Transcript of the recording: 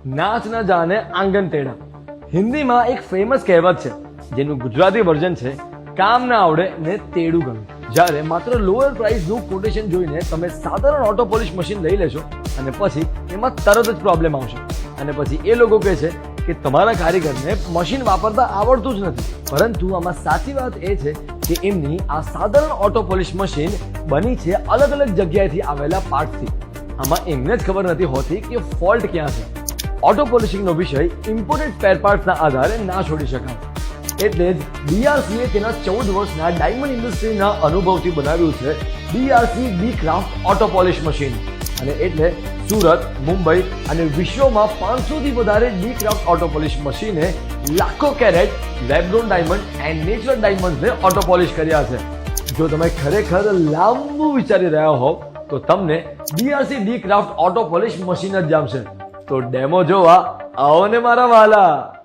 નાચ ન જાને આંગન ટેડા. હિન્દીમાં એક ફેમસ કહેવત છે જેનું ગુજરાતી વર્ઝન છે કામ ના આવડે ને તેડું ગણું. જ્યારે માત્ર લોઅર પ્રાઇસનું કોટેશન જોઈને તમે સાધારણ ઓટો પોલિશ મશીન લઈ લેશો અને પછી એમાં તરત જ પ્રોબ્લેમ આવશે અને પછી એ લોકો કહે છે કે તમારા કારીગરને મશીન વાપરતા આવડતું જ નથી. પરંતુ આમાં સાચી વાત એ છે કે એમની આ સાધારણ ઓટો પોલિશ મશીન બની છે અલગ અલગ જગ્યાએથી આવેલા પાર્ટથી. આમાં એમને જ ખબર નથી હોતી કે ફોલ્ટ ક્યાં છે. ઓટો પોલિશિંગનો વિષય ઇમ્પોર્ટેડ સ્પેર પાર્ટ્સના આધારે ના છોડી શકાય. એટલે જ બીઆરસીએ તેના 14 વર્ષના ડાયમંડ ઇન્ડસ્ટ્રીના અનુભવથી બનાવ્યું છે BRC D craft auto polish machine. અને એટલે સુરત, મુંબઈ અને વિશ્વમાં 500 થી વધારે ડી ક્રાફ્ટ ઓટો પોલિશ મશીને લાખો carat lab grown diamond and natural ડાયમંડ્સને ઓટો પોલિશ કર્યા છે. જો તમે ખરેખર લાંબુ વિચારી રહ્યા હોવ તો તમને BRC D craft auto polish machine જ જામશે. તો ડેમો જોવા આવો ને મારા વાલા.